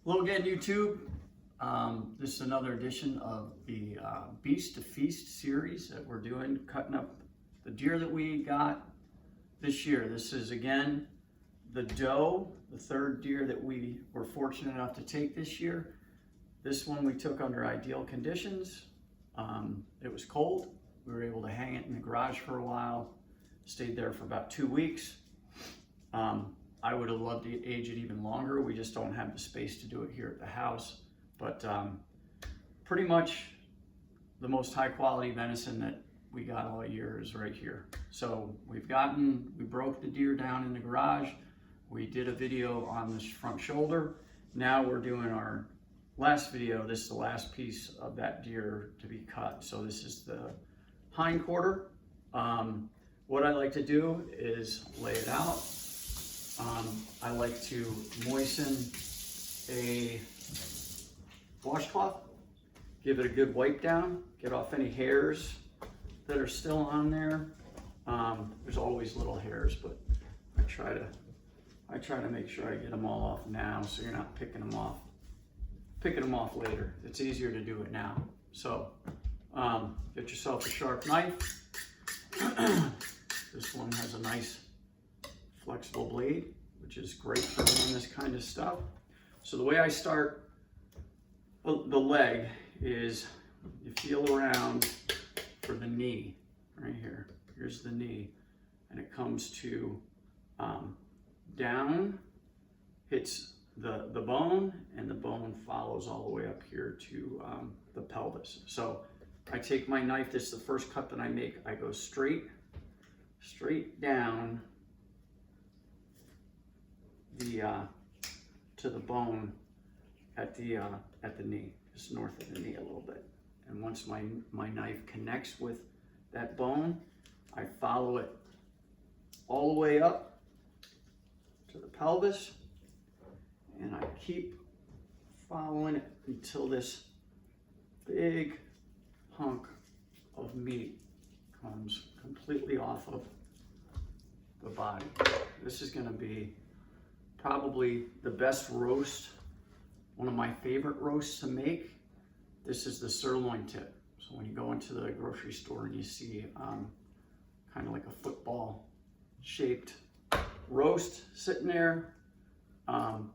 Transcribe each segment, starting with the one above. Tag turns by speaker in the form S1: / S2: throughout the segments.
S1: Hello again, YouTube. This is another edition of the Beast to Feast series that we're doing, cutting up the deer that we got this year. This is again the doe, the third deer that we were fortunate enough to take this year. This one we took under ideal conditions. It was cold. We were able to hang it in the garage for a while. Stayed there for about 2 weeks. I would have loved to age it even longer. We just don't have the space to do it here at the house. But pretty much the most high quality venison that we got all year is right here. So we broke the deer down in the garage. We did a video on this front shoulder. Now we're doing our last video. This is the last piece of that deer to be cut. So this is the hindquarter. What I like to do is lay it out. I like to moisten a washcloth, give it a good wipe down, get off any hairs that are still on there. There's always little hairs, but I try to make sure I get them all off now, so you're not picking them off later. It's easier to do it now. So get yourself a sharp knife. This one has a nice flexible blade, which is great for doing this kind of stuff. So the way I start the leg is you feel around for the knee right here. Here's the knee, and it comes to down, hits the bone, and the bone follows all the way up here to the pelvis. So I take my knife. This is the first cut that I make. I go straight down to the bone at the knee, just north of the knee a little bit. And once my knife connects with that bone, I follow it all the way up to the pelvis, and I keep following it until this big hunk of meat comes completely off of the body. This is going to be probably the best roast, one of my favorite roasts to make. This is the sirloin tip. So when you go into the grocery store and you see kind of like a football shaped roast sitting there, 90%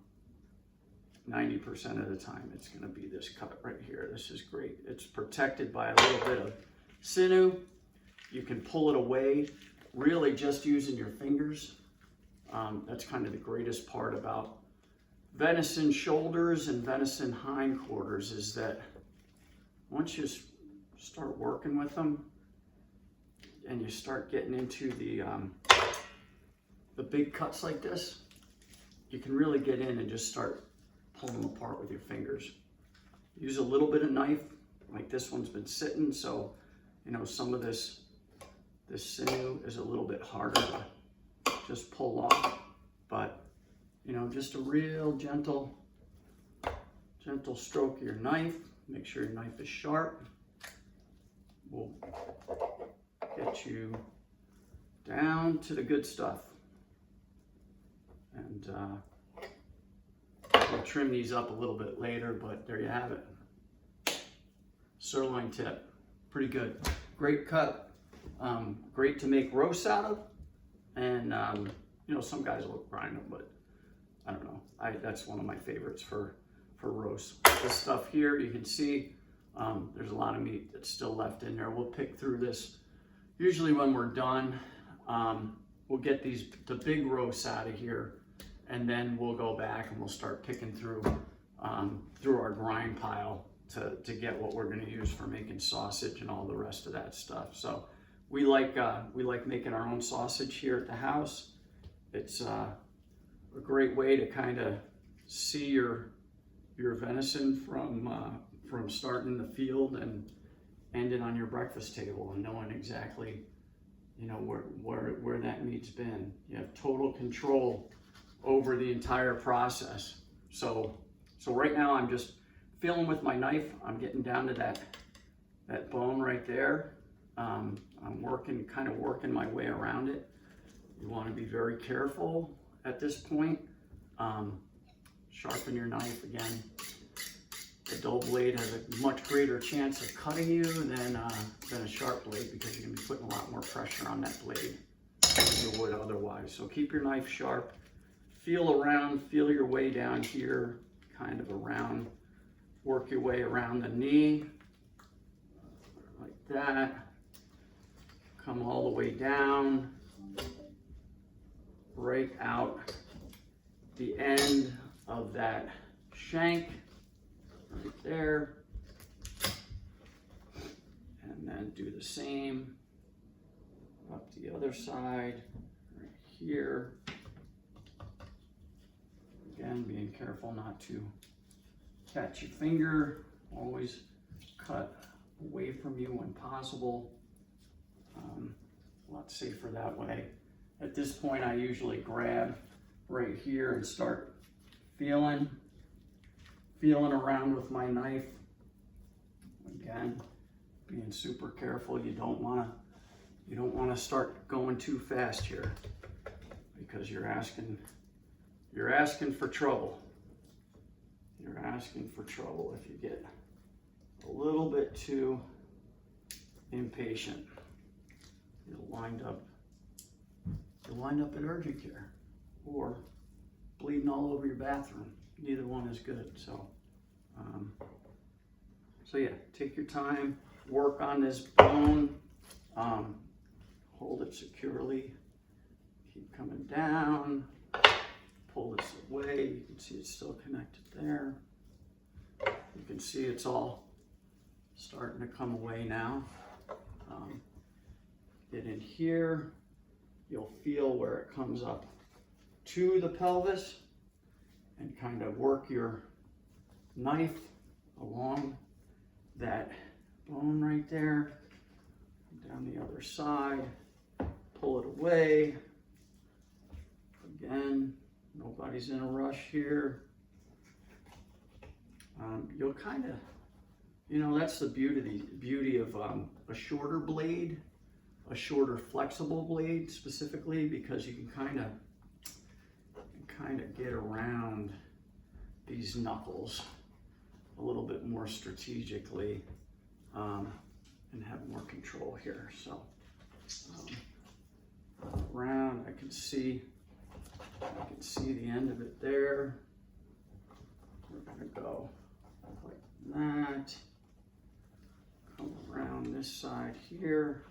S1: of the time it's going to be this cut right here. This is great. It's protected by a little bit of sinew. You can pull it away really just using your fingers. That's kind of the greatest part about venison shoulders and venison hindquarters, is that once you start working with them and you start getting into the big cuts like this, you can really get in and just start pulling them apart with your fingers. Use a little bit of knife, like this one's been sitting, so you know some of this sinew is a little bit harder to just pull off, but you know, just a real gentle stroke of your knife. Make sure your knife is sharp. Will get you down to the good stuff. And we'll trim these up a little bit later, but there you have it. Sirloin tip, pretty good. Great cut, great to make roasts out of. And you know, some guys will grind them, but I don't know. That's one of my favorites for roast. This stuff here, you can see there's a lot of meat that's still left in there. We'll pick through this. Usually when we're done, we'll get the big roasts out of here, and then we'll go back and we'll start picking through our grind pile to get what we're going to use for making sausage and all the rest of that stuff. So we like making our own sausage here at the house. It's a great way to kind of see your venison from starting in the field and ending on your breakfast table, and knowing exactly, you know, where that meat's been. You have total control over the entire process. So right now I'm just feeling with my knife. I'm getting down to that bone right there. I'm kind of working my way around it. You want to be very careful at this point. sharpen your knife again. The dull blade has a much greater chance of cutting you than a sharp blade, because you're going to be putting a lot more pressure on that blade than you would otherwise. So keep your knife sharp. Feel around, feel your way down here, kind of around. Work your way around the knee, like that. Come all the way down, right out the end of that shank, right there. And then do the same up the other side, right here. Again, being careful not to catch your finger. Always cut away from you when possible. A lot safer that way. At this point, I usually grab right here and start feeling around with my knife. Again, being super careful. You don't want to start going too fast here, because you're asking for trouble. You're asking for trouble if you get a little bit too impatient. You'll wind up in urgent care or bleeding all over your bathroom. Neither one is good. So yeah, take your time, work on this bone, hold it securely, keep coming down, pull this away. You can see it's still connected there. You can see it's all starting to come away now. Get in here, you'll feel where it comes up to the pelvis, and kind of work your knife along that bone right there, down the other side, pull it away. Again, nobody's in a rush here. You'll kind of, that's the beauty of a shorter blade, a shorter flexible blade specifically, because you can kind of get around these knuckles a little bit more strategically, and have more control here. So around, I can see the end of it there. We're gonna go like that. Come around this side here.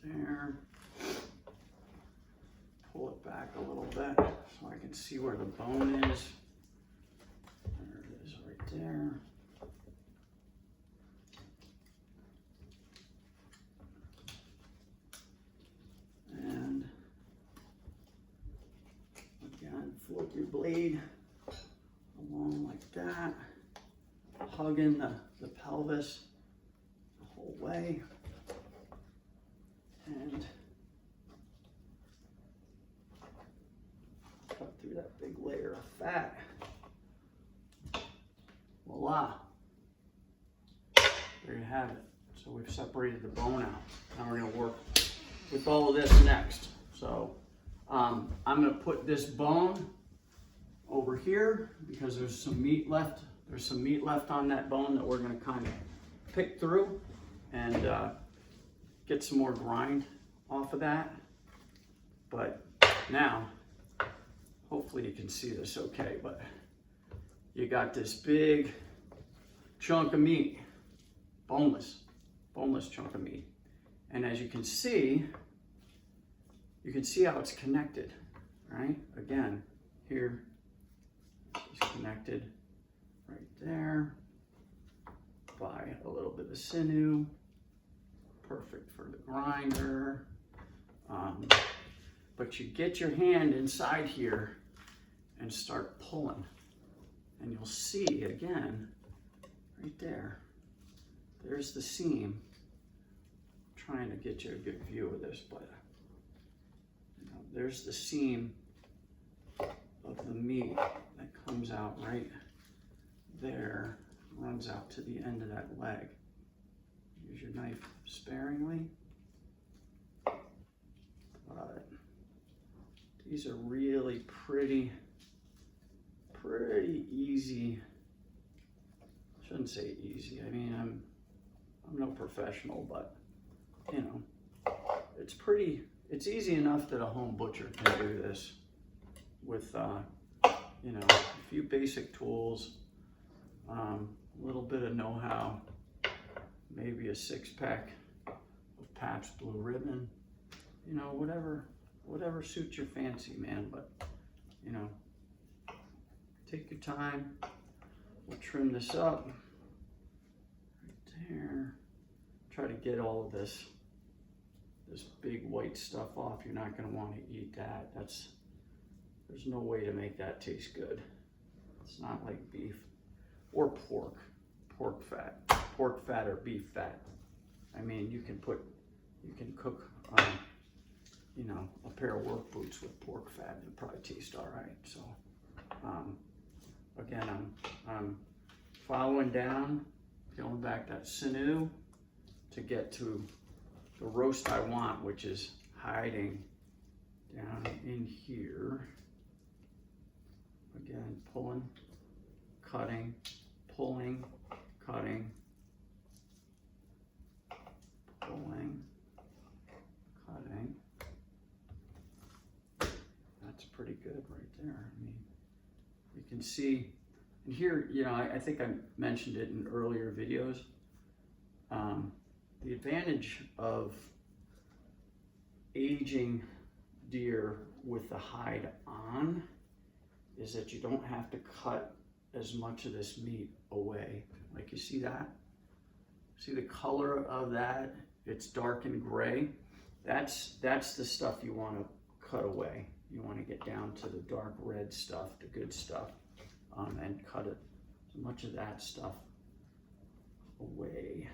S1: There. Pull it back a little bit so I can see where the bone is. There it is, right there. And again, flip your blade along like that, hugging the pelvis the whole way. And cut through that big layer of fat. Voila. There you have it. So we've separated the bone out. Now we're going to work with all of this next. So I'm going to put this bone over here because there's some meat left. There's some meat left on that bone that we're going to kind of pick through and get some more grind off of that. But now, hopefully you can see this okay, but you got this big chunk of meat, boneless chunk of meat. And as you can see how it's connected, right? Again, here it's connected right there by a little bit of sinew. Perfect for the grinder. But you get your hand inside here and start pulling. And you'll see again, right there, there's the seam. I'm trying to get you a good view of this, but there's the seam of the meat that comes out right there, runs out to the end of that leg. Use your knife sparingly. But these are really pretty easy. Shouldn't say easy. I mean, I'm no professional, but you know, it's easy enough that a home butcher can do this with, you know, a few basic tools, a little bit of know-how, maybe a 6-pack of Pabst Blue Ribbon, you know, whatever suits your fancy, man. But, you know, take your time. We'll trim this up right there. Try to get all of this big white stuff off. You're not going to want to eat that. There's no way to make that taste good. It's not like beef or pork fat or beef fat. I mean, you can cook, you know, a pair of work boots with pork fat and it'll probably taste all right. So, again, I'm following down, peeling back that sinew to get to the roast I want, which is hiding down in here. Again, pulling, cutting, pulling, cutting, pulling, cutting. That's pretty good right there. I mean, you can see, and here, you know, I think I mentioned it in earlier videos. The advantage of aging deer with the hide on is that you don't have to cut as much of this meat away. Like, you see that? See the color of that? It's dark and gray. That's the stuff you want to cut away. You want to get down to the dark red stuff, the good stuff, and cut it, as much of that stuff away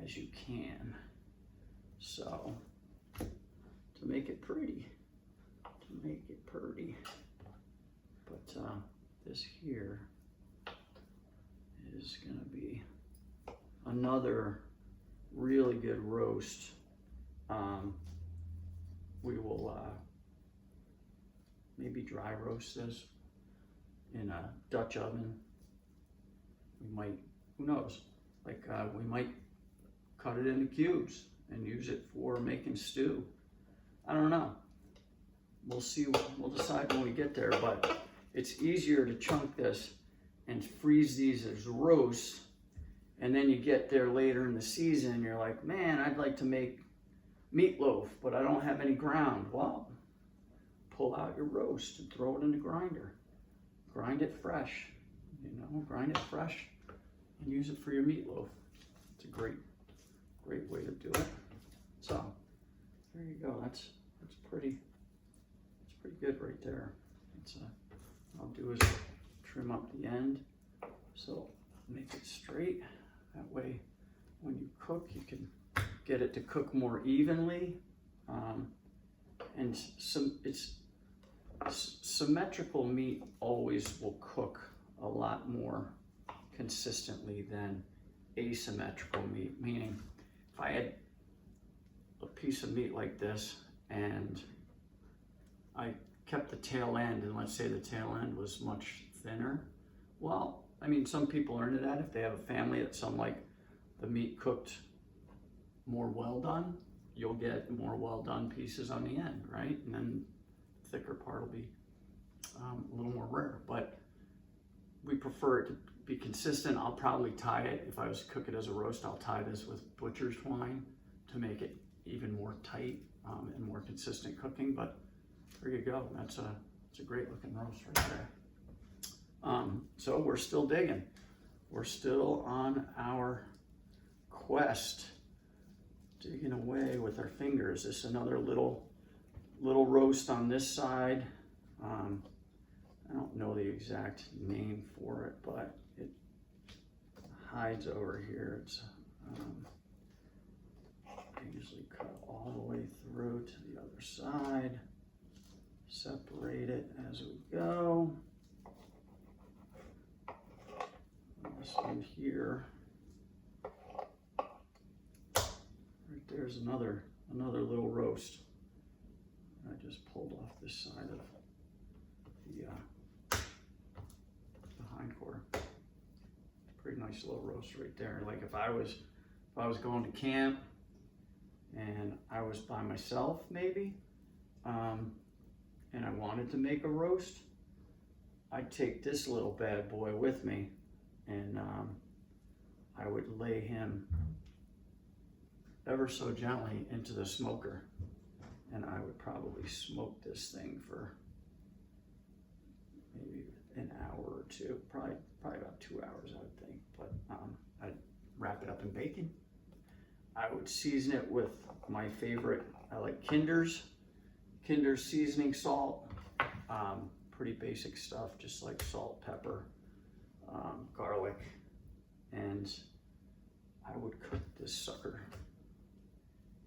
S1: as you can. So, to make it pretty. But this here is going to be another really good roast. We will maybe dry roast this in a Dutch oven. We might, who knows, like we might cut it into cubes and use it for making stew. I don't know. We'll see, we'll decide when we get there, but it's easier to chunk this and freeze these as roasts, and then you get there later in the season, you're like, man, I'd like to make meatloaf, but I don't have any ground. Well, pull out your roast and throw it in the grinder. Grind it fresh, you know, grind it fresh and use it for your meatloaf. It's a great way to do it. So, there you go. That's pretty good right there. What I'll do is trim up the end, so make it straight. That way, when you cook, you can get it to cook more evenly, and it's symmetrical meat always will cook a lot more consistently than asymmetrical meat. Meaning, if I had a piece of meat like this and I kept the tail end, and let's say the tail end was much thinner, well, I mean, some people are into that. If they have a family that some like the meat cooked more well done, you'll get more well done pieces on the end, right? And then the thicker part will be a little more rare. But we prefer it to be consistent. I'll probably tie it, if I was to cook it as a roast, I'll tie this with butcher's twine to make it even more tight and more consistent cooking. But there you go. It's a great looking roast right there. So we're still digging. We're still on our quest, digging away with our fingers. This is another little roast on this side. I don't know the exact name for it, but it hides over here. It's I usually cut all the way through to the other side. Separate it as we go. This one here there's another little roast. I just pulled off this side of the hindquarter. Pretty nice little roast right there. Like if I was going to camp and I was by myself maybe, and I wanted to make a roast, I'd take this little bad boy with me, and I would lay him ever so gently into the smoker, and I would probably smoke this thing for maybe an hour or two, probably about 2 hours, I would think. But I'd wrap it up in bacon. I would season it with my favorite. I like Kinder's seasoning salt. Pretty basic stuff, just like salt, pepper, garlic, and I would cook this sucker,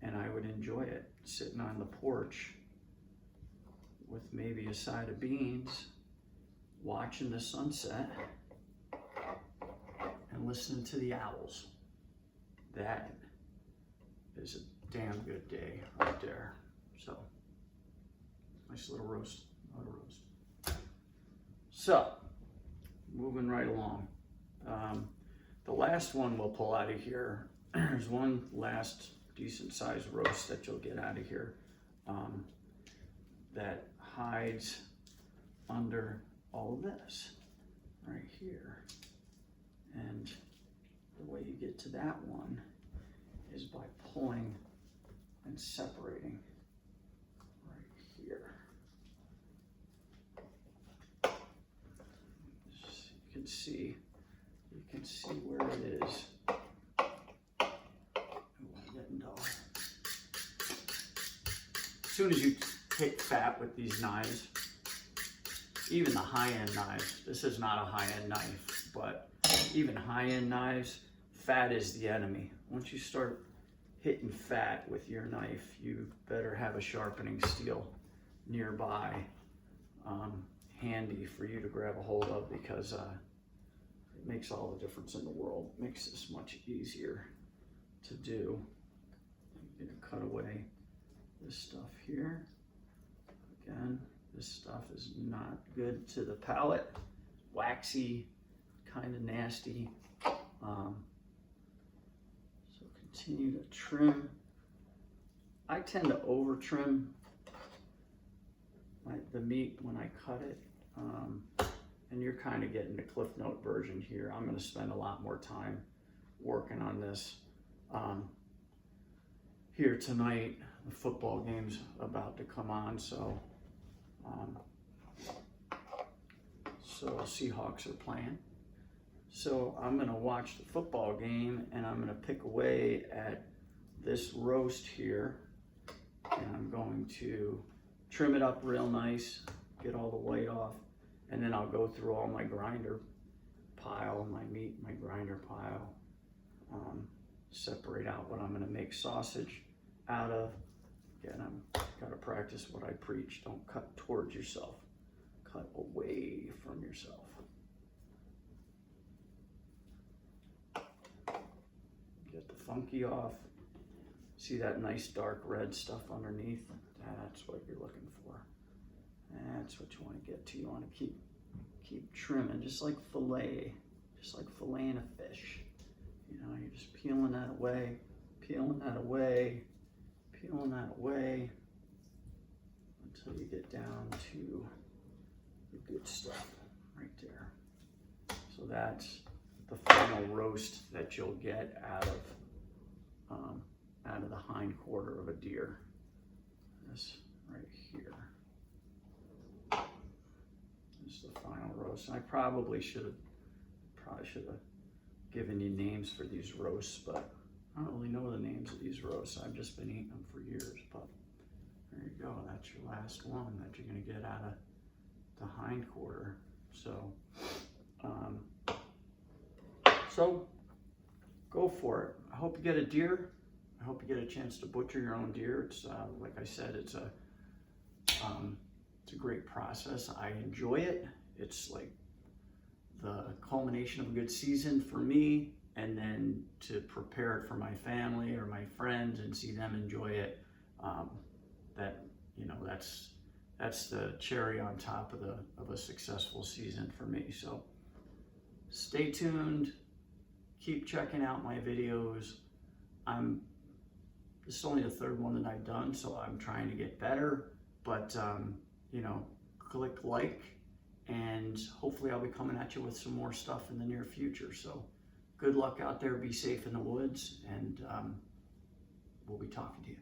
S1: and I would enjoy it sitting on the porch with maybe a side of beans, watching the sunset and listening to the owls. That is a damn good day right there. So, nice little roast, another roast. So, moving right along. The last one we'll pull out of here, there's one last decent sized roast that you'll get out of here that hides under all of this right here. And the way you get to that one is by pulling and separating right here. You can see where it is. Oh, I'm getting dull. As soon as you hit fat with these knives, even the high-end knives, this is not a high-end knife, but even high-end knives, fat is the enemy. Once you start hitting fat with your knife, you better have a sharpening steel nearby, handy for you to grab a hold of, because it makes all the difference in the world. It makes this much easier to do. I'm gonna cut away this stuff here. Again, this stuff is not good to the palate. Waxy, kind of nasty. So continue to trim. I tend to over trim the meat when I cut it. And you're kind of getting the Cliff Note version here. I'm going to spend a lot more time working on this here tonight. The football game's about to come on, so Seahawks are playing. So I'm going to watch the football game, and I'm going to pick away at this roast here, and I'm going to trim it up real nice, get all the white off, and then I'll go through all my grinder pile, my meat, my grinder pile, separate out what I'm going to make sausage out of. Again, I've got to practice what I preach. Don't cut towards yourself, cut away from yourself. Get the funky off. See that nice dark red stuff underneath? That's what you're looking for. That's what you want to get to. You want to keep trimming, just like filleting a fish. You know, you're just peeling that away, peeling that away, peeling that away until you get down to the good stuff right there. So that's the final roast that you'll get out of the hindquarter of a deer. This right here. This is the final roast. And I probably should have given you names for these roasts, but I don't really know the names of these roasts. I've just been eating them for years. But there you go. That's your last one that you're going to get out of the hindquarter. So, so go for it. I hope you get a deer. I hope you get a chance to butcher your own deer. It's like I said, it's a great process. I enjoy it. It's like the culmination of a good season for me, and then to prepare it for my family or my friends and see them enjoy it. That, you know, that's the cherry on top of a successful season for me. So stay tuned, keep checking out my videos. This is only the third one that I've done, so I'm trying to get better, but you know, click like, and hopefully I'll be coming at you with some more stuff in the near future. So good luck out there, be safe in the woods, and we'll be talking to you.